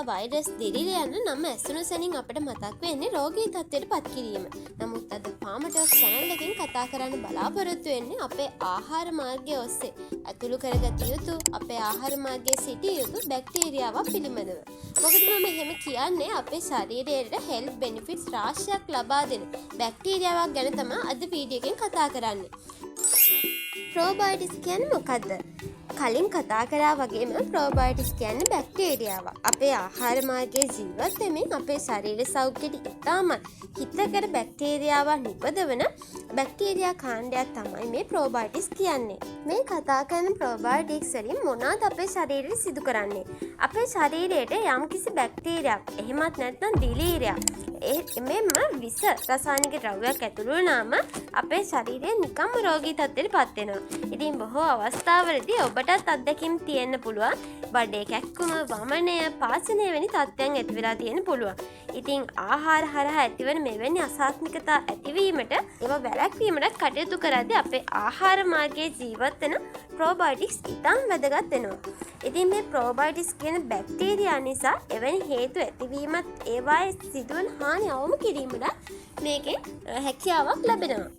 Virus දිරිල යන නම ඇසුණු සැනින් අපට මතක් වෙන්නේ රෝගී තත්ත්වයට පත් කිරීම. නමුත් අද ෆාමටොක්ස් channel එකෙන් කතා කරන්න බලාපොරොත්තු වෙන්නේ අපේ ආහාර මාර්ගය ඔස්සේ ඇතුළු කරගත යුතු අපේ ආහාර මාර්ගයේ සිටිය යුතු බැක්ටීරියාවක් පිළිබඳව. මොකද මම එහෙම කියන්නේ අපේ ශරීරයට හෙල්ත් බෙනිෆිට්ස් රාශියක් ලබා දෙන බැක්ටීරියාවක් ගැන තමයි අද වීඩියෝ එකෙන් කතා කරන්නේ. ප්‍රෝබයොටික්ස් කියන්නේ මොකද්ද? කලින් කතා කරා වගේම ප්‍රෝබයොටික්ස් කියන්නේ බැක්ටීරියාවක්. අපේ ආහාර මාර්ගයේ ජීවත් වෙමින් අපේ ශරීර සෞඛ්‍යයට ඉතාමත් හිතකර බැක්ටීරියාවන් නිපදවන බැක්ටීරියා කාණ්ඩයක් තමයි මේ ප්‍රෝබයොටික්ස් කියන්නේ. මේ කතා කරන ප්‍රෝබයොටික්ස් වලින් මොනවාද අපේ ශරීරෙට සිදු කරන්නේ? අපේ ශරීරයට යම්කිසි බැක්ටීරියාවක් එහෙමත් නැත්නම් දිලීරයක් එමෙන්න විස රසායනික ද්‍රව්‍යයක් ඇතුළු වුණාම අපේ ශරීරය නිකම්ම රෝගී තත්ත්වයට පත් වෙනවා. ඉතින් බොහෝ අවස්ථාවලදී ඔබටත් අත්දැකීම් තියෙන්න පුළුවන්. බඩේ කැක්කුම, වමනය, පාචනය වැනි තත්ත්වයන් ඇති වෙලා තියෙන්න පුළුවන්. ඉතින් ආහාර හරහා ඇතිවන මෙවැනි අසාත්මිකතා ඇතිවීමට ඒවා වැළැක්වීමට කටයුතු කරද්දී අපේ ආහාර මාර්ගයේ ජීවත් වෙන ප්‍රෝබයොටික්ස් ඉතාම වැදගත් වෙනවා. ඉතින් මේ ප්‍රෝබයොටික්ස් කියන බැක්ටීරියා නිසා එවැනි හේතු ඇතිවීමත් ඒවායේ සිදුවන හානි අවම කිරීමට මේකෙන් හැකියාවක් ලැබෙනවා.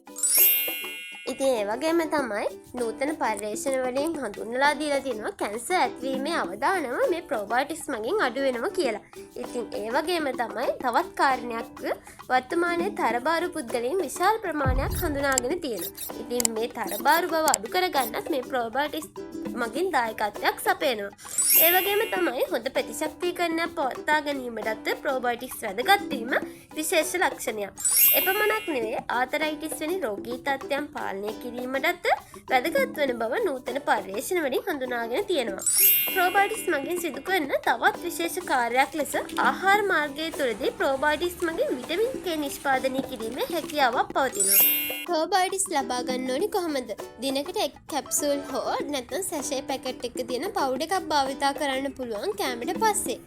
ඉතින් ඒ වගේම තමයි නූතන පර්යේෂණ වලින් හඳුන්වලා දීලා තියෙනවා කැන්සර් ඇතිවීමේ අවදානම මේ ප්‍රෝබයොටික්ස් මගින් අඩු වෙනවා කියලා. ඉතින් ඒ වගේම තමයි තවත් කාරණයක් වර්තමානයේ තරබාරු පුද්ගලයන් විශාල ප්‍රමාණයක් හඳුනාගෙන තියෙනවා. ඉතින් මේ තරබාරු බව අඩු කරගන්නත් මේ ප්‍රෝබයොටික්ස් මගින් දායකත්වයක් සපයනවා. ඒ වගේම තමයි හොඳ ප්‍රතිශක්තිකරණයක් පවත්වා ගැනීමටත් ප්‍රෝබයොටික්ස් වැදගත් වීම විශේෂ ලක්ෂණයක්. එපමණක් නෙවෙයි ආතරයිටිස් වැනි රෝගී තත්ත්වයන් පාලනය කිරීමටත් වැදගත් වන බව නූතන පර්යේෂණ වලින් හඳුනාගෙන තියෙනවා. ප්‍රෝබයොටික්ස් මගින් සිදු කරන තවත් විශේෂ කාර්යයක් ලෙස ආහාර මාර්ගය තුළදී ප්‍රෝබයොටික්ස් මගින් විටමින් K නිෂ්පාදනය කිරීමේ හැකියාවක් පවතිනවා. ප්‍රෝබයොටික්ස් ලබා ගන්න ඕනි කොහොමද? දිනකට එක් කැප්සූල් හෝ නැත්නම් සැෂේ පැකට් එක තියෙන පවුඩර් එකක් භාවිතා කරන්න පුළුවන් කෑමට පස්සේ.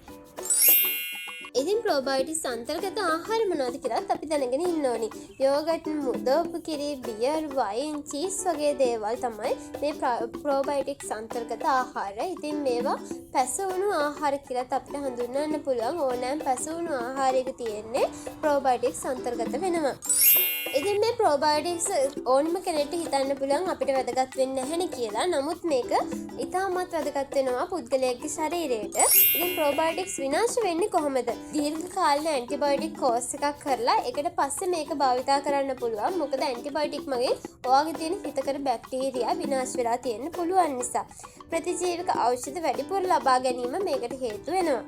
ඉතින් ප්‍රෝබයොටික්ස් අන්තර්ගත ආහාර මොනවද කියලාත් අපි දැනගෙන ඉන්න ඕනි. යෝගට්, මුදෝපු කිරි, බියර්, වයින්, චීස් වගේ දේවල් තමයි මේ ප්‍රෝබයොටික්ස් අන්තර්ගත ආහාර. ඉතින් මේවා පැසවුණු ආහාර කියලාත් අපිට හඳුන්වන්න පුළුවන්. ඕනෑම පැසවුණු ආහාරයක තියෙන්නේ ප්‍රෝබයොටික්ස් අන්තර්ගත වෙනවා. ඉතින් මේ ප්‍රෝබයොටික්ස් ඕනම කෙනෙක්ට හිතන්න පුළුවන් අපිට වැදගත් වෙන්නේ නැහැනේ කියලා. නමුත් මේක ඉතාමත් වැදගත් වෙනවා පුද්ගලයාගේ ශරීරයට. ඉතින් ප්‍රෝබයොටික්ස් විනාශ වෙන්නේ කොහොමද? දීර්ඝ කාලීන ඇන්ටිබයොටික් කෝස් එකක් කරලා ඒකට පස්සේ මේක භාවිතා කරන්න පුළුවන්. මොකද ඇන්ටිබයොටික් මගින් ඔයාගේ තියෙන හිතකර බැක්ටීරියා විනාශ වෙලා තියෙන්න පුළුවන් නිසා. ප්‍රතිජීවක ඖෂධ වැඩිපුර ලබා ගැනීම මේකට හේතු වෙනවා.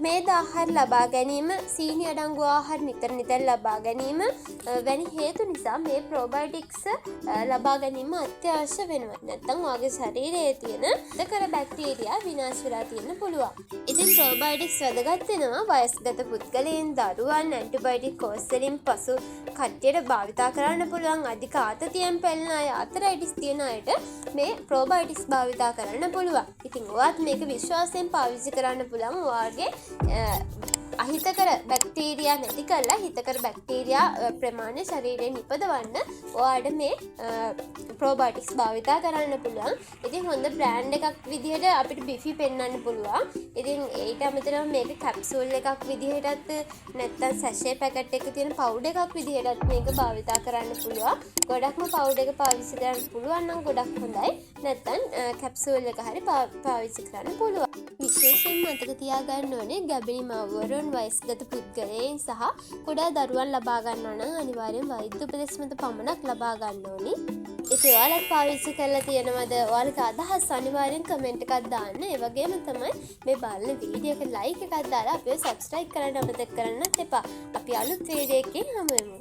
මේද ආහාර ලබා ගැනීම, සීනි අඩංගු ආහාර නිතර ලබා ගැනීම වැනි හේතු නිසා මේ ප්‍රෝබයොටික්ස් ලබා ගැනීම අත්‍යවශ්‍ය වෙනවා. නැත්නම් ඔයාගේ ශරීරයේ තියෙන හිතකර බැක්ටීරියා විනාශ වෙලා තියෙන්න පුළුවන්. ඉතින් ප්‍රෝබයොටික්ස් වැදගත් වෙනවා වයස්ගත පුද්ගලයන්, දරුවන් ඇන්ටිබයොටික් කෝස් වලින් පසු කට්ටියට භාවිතා කරන්න පුළුවන්. අධික ආතතියෙන් පෙළෙන අය, ආතරයිටිස් තියෙන අයට මේ ප්‍රෝබයොටික්ස් භාවිතා කරන්න පුළුවන්. ඉතින් ඔයාත් මේක විශ්වාසයෙන් පාවිච්චි කරන්න පුළුවන්. ඔයාගේ අහිතකර බැක්ටීරියා නැති කරලා හිතකර බැක්ටීරියා ප්‍රමාණය ශරීරයේ නිපදවන්න ඔයාට මේ ප්‍රෝබයොටික්ස් භාවිතා කරන්න පුළුවන්. ඉතින් හොඳ බ්‍රෑන්ඩ් එකක් විදිහට අපිට බිෆි පෙන්වන්න පුළුවන්. ඉතින් ඊට අමතරව මේක කැප්සූල් එකක් විදිහටත් නැත්නම් සැෂේ පැකට් එකක තියෙන පවුඩර් එකක් විදිහටත් මේක භාවිතා කරන්න පුළුවන්. ගොඩක්ම පවුඩර් එක පාවිච්චි කරන්න පුළුවන් නම් ගොඩක් හොඳයි. නැත්නම් කැප්සූල් එක හරි පාවිච්චි කරන්න පුළුවන්. විශේෂයෙන් මතක තියාගන්න ඕනේ ගැබිණි මව්වරුන්, වයස්ගත පුද්ගලයන් සහ කුඩා දරුවන් ලබා ගන්නවා නම් අනිවාර්යෙන් වෛද්‍ය උපදෙස් මත පමණක් ලබා ගන්න ඕනි. ඉතින් ඔයාලත් පාවිච්චි කරලා තියෙනවද? ඔයාලගේ අදහස් අනිවාර්යෙන් කමෙන්ට් එකක් දාන්න. ඒ වගේම තමයි මේ බලන වීඩියෝ එක ලයික් එකක් දාලා අපිව සබ්ස්ක්‍රයිබ් කරන්න අමතක කරන්නත් එපා. අපි අලුත් වීඩියෝ එකකින් හමු වෙමු.